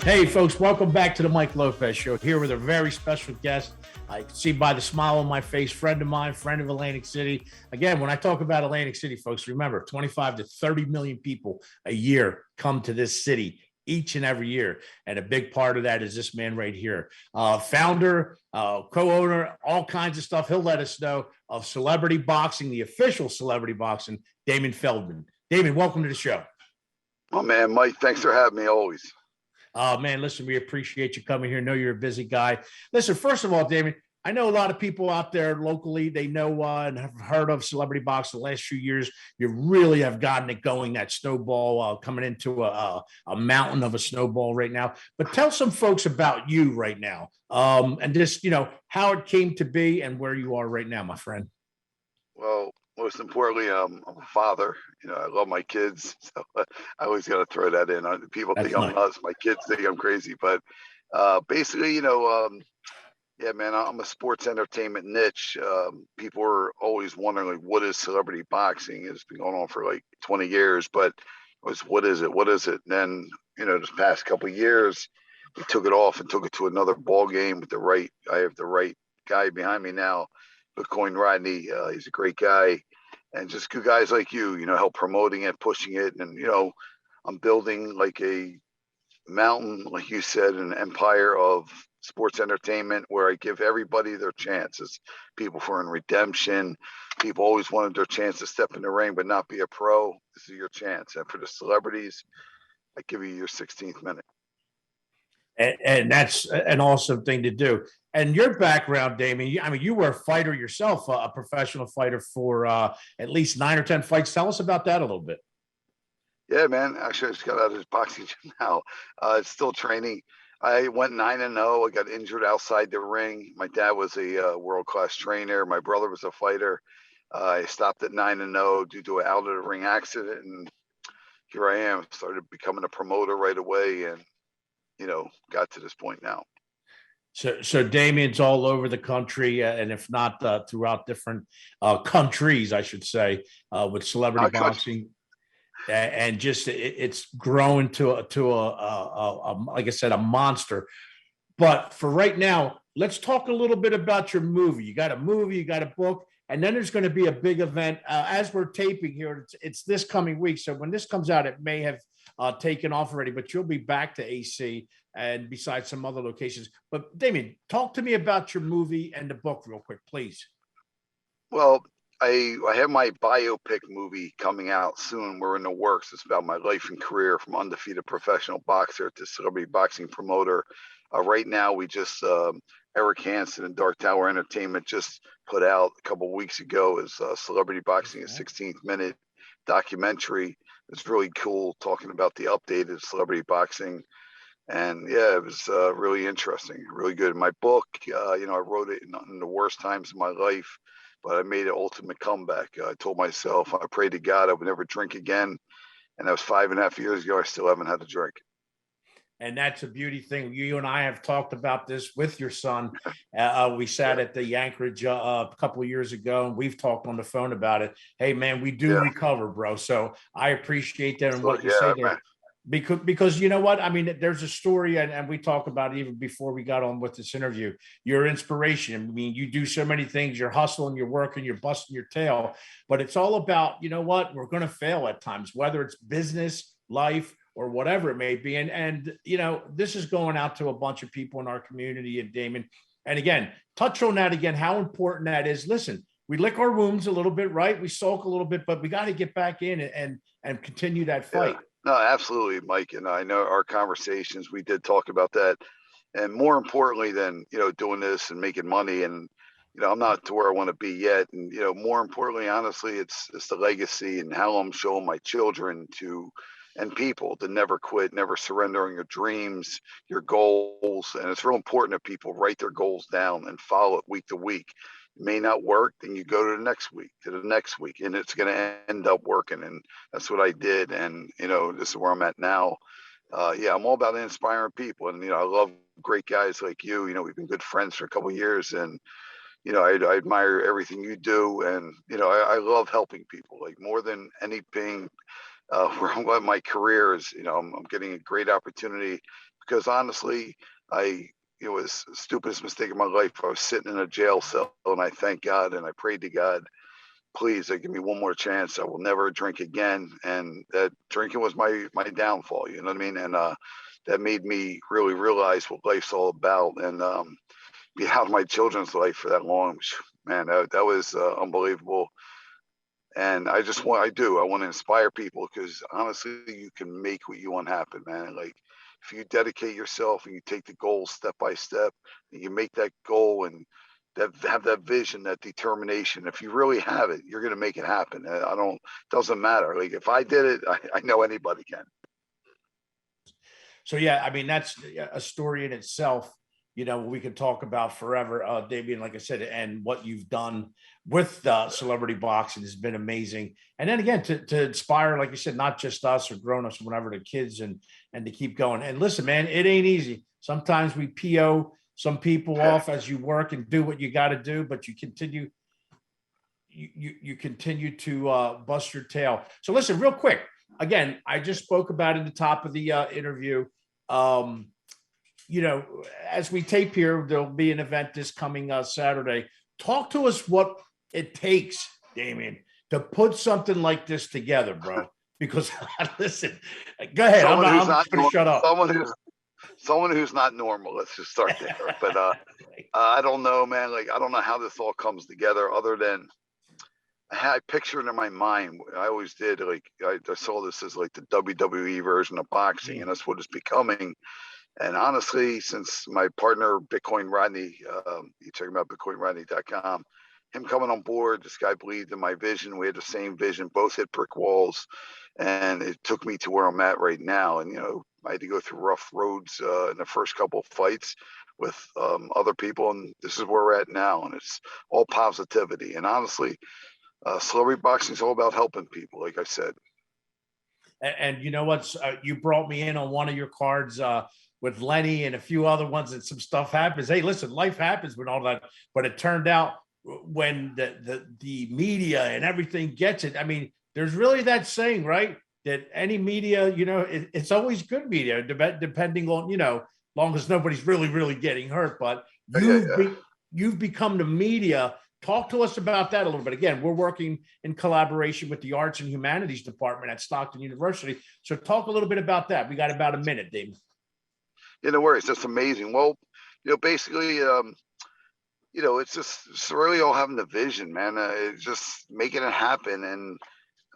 Hey, folks, welcome back to the Mike Lopez Show. Here with a very special guest. I can see by the smile on my face, friend of mine, friend of Atlantic City. Again, when I talk about Atlantic City, folks, remember 25 to 30 million people a year come to this city each and every year. And a big part of that is this man right here. Founder, co-owner, all kinds of stuff. He'll let us know of Celebrity Boxing, the official Celebrity Boxing, Damon Feldman. Damon, welcome to the show. Oh, man, Mike, thanks for having me always. Man, listen, we appreciate you coming here. Know you're a busy guy. Listen, first of all, Damon, I know a lot of people out there locally, they know and have heard of Celebrity Boxing the last few years. You really have gotten it going, that snowball coming into a mountain of a snowball right now. But tell some folks about you right now and just, how it came to be and where you are right now, my friend. Well, most importantly, I'm a father. I love my kids. So I always got to throw that in. People think I'm nuts. My kids think I'm crazy. But basically, yeah, man, I'm a sports entertainment niche. People are always wondering, like, what is celebrity boxing? It's been going on for like 20 years, but what is it? What is it? And then, this past couple of years, we took it off and took it to another ball game with I have the right guy behind me now, Bitcoin Rodney. He's a great guy. And just good guys like you, help promoting it, pushing it. And, I'm building like a mountain, like you said, an empire of sports entertainment where I give everybody their chances. People for in redemption, people always wanted their chance to step in the ring but not be a pro. This is your chance. And for the celebrities, I give you your 16th minute. And that's an awesome thing to do. And your background, Damon, you were a fighter yourself, a professional fighter for at least 9 or 10 fights. Tell us about that a little bit. Yeah, man. Actually, I just got out of this boxing gym now. It's still training. I went 9-0. I got injured outside the ring. My dad was a world-class trainer. My brother was a fighter. I stopped at 9-0 due to an out-of-the-ring accident. And here I am. Started becoming a promoter right away and, got to this point now. So Damien's all over the country, and if not throughout different countries, I should say, with celebrity boxing, and just it's growing to a like I said, a monster. But for right now, let's talk a little bit about your movie. You got a movie, you got a book, and then there's going to be a big event as we're taping here. It's this coming week, so when this comes out, it may have taken off already, but you'll be back to AC and besides some other locations. But Damien, talk to me about your movie and the book real quick, please. Well, I have my biopic movie coming out soon. We're in the works. It's about my life and career from undefeated professional boxer to celebrity boxing promoter. Right now, we just Eric Hansen and Dark Tower Entertainment just put out a couple of weeks ago is Celebrity Boxing, a 16th minute documentary. It's really cool talking about the updated celebrity boxing. And yeah, it was really interesting, really good. My book, I wrote it in the worst times of my life, but I made an ultimate comeback. I told myself, I prayed to God I would never drink again. And that was 5.5 years ago. I still haven't had a drink. And that's a beauty thing. You and I have talked about this with your son. We sat at the Anchorage a couple of years ago, and we've talked on the phone about it. Hey, man, we do recover, bro. So I appreciate that and what you say there. Man. Because you know what? I mean, there's a story, and we talk about it even before we got on with this interview. Your inspiration. I mean, you do so many things. You're hustling, you're working, you're busting your tail. But it's all about, you know what? We're going to fail at times, whether it's business, life, or whatever it may be. And this is going out to a bunch of people in our community, and Damon. And again, touch on that again, how important that is. Listen, we lick our wounds a little bit, right? We sulk a little bit, but we got to get back in and continue that fight. Yeah. No, absolutely, Mike. And I know our conversations, we did talk about that. And more importantly than, doing this and making money, and, I'm not to where I want to be yet. And, more importantly, honestly, it's the legacy and how I'm showing my children and people to never quit, never surrender on your dreams, your goals. And it's real important that people write their goals down and follow it week to week. It may not work, then you go to the next week, and it's going to end up working. And that's what I did. And, this is where I'm at now. I'm all about inspiring people. And, I love great guys like you. We've been good friends for a couple of years, and, I admire everything you do. And, I love helping people, like more than anything. Where I'm going, my career is, I'm getting a great opportunity because honestly, it was the stupidest mistake of my life. I was sitting in a jail cell, and I thank God and I prayed to God, please, give me one more chance. I will never drink again. And that drinking was my downfall. You know what I mean? And that made me really realize what life's all about, and be out of my children's life for that long. Man, that was unbelievable. And I want to inspire people, because honestly, you can make what you want happen, man. Like, if you dedicate yourself and you take the goal step by step, and you make that goal and have that vision, that determination, if you really have it, you're going to make it happen. Doesn't matter. Like, if I did it, I know anybody can. So, yeah, I mean, that's a story in itself, we could talk about forever, Damien, like I said, and what you've done with celebrity boxing has been amazing. And then again, to inspire, like you said, not just us or grown-ups, whatever, the kids, and to keep going. And listen, man, it ain't easy. Sometimes we PO some people off as you work and do what you got to do, but you continue to bust your tail. So listen, real quick, again, I just spoke about it at the top of the interview. As we tape here, there'll be an event this coming Saturday. Talk to us what it takes, Damien, to put something like this together, bro. Because listen, go ahead. I'm just going to shut up. Someone who's not normal. Let's just start there. But I don't know, man. Like, I don't know how this all comes together, other than I pictured it in my mind. I always did. Like, I saw this as like the WWE version of boxing, and that's what it's becoming. And honestly, since my partner, Bitcoin Rodney, you talking about BitcoinRodney.com, him coming on board, this guy believed in my vision. We had the same vision, both hit brick walls, and it took me to where I'm at right now. And, I had to go through rough roads in the first couple of fights with other people, and this is where we're at now. And it's all positivity. And honestly, celebrity boxing is all about helping people, like I said. And you know what? You brought me in on one of your cards with Lenny and a few other ones, and some stuff happens. Hey, listen, life happens with all that. But it turned out, when the media and everything gets it, I mean, there's really that saying, right? That any media, it's always good media, depending on, long as nobody's really getting hurt. But you've become the media. Talk to us about that a little bit. Again, we're working in collaboration with the Arts and Humanities Department at Stockton University. So talk a little bit about that. We got about a minute, David. Yeah, no worries. That's amazing. Well, basically, it's just really all having the vision, man. It's just making it happen. And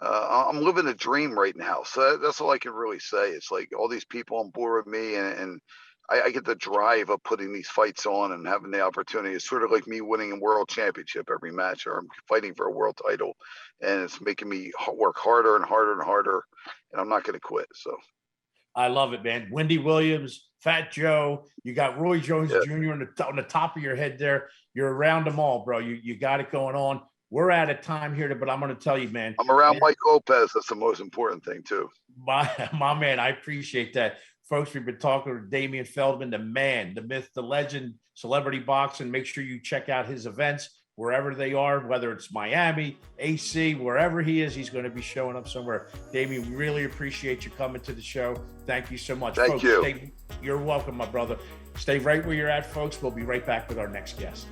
I'm living a dream right now. So that's all I can really say. It's like all these people on board with me, and I get the drive of putting these fights on and having the opportunity. It's sort of like me winning a world championship every match, or I'm fighting for a world title, and it's making me work harder and harder and harder, and I'm not going to quit. So I love it, man. Wendy Williams, Fat Joe, you got Roy Jones Jr. on the top of your head there. You're around them all, bro. You got it going on. We're out of time here, but I'm going to tell you, man. I'm around Mike Lopez. That's the most important thing, too. My man, I appreciate that. Folks, we've been talking to Damon Feldman, the man, the myth, the legend, celebrity boxing. Make sure you check out his events wherever they are, whether it's Miami, AC, wherever he is, he's going to be showing up somewhere. Damien, we really appreciate you coming to the show. Thank you so much. Thank you. You're welcome, my brother. Stay right where you're at, folks. We'll be right back with our next guest.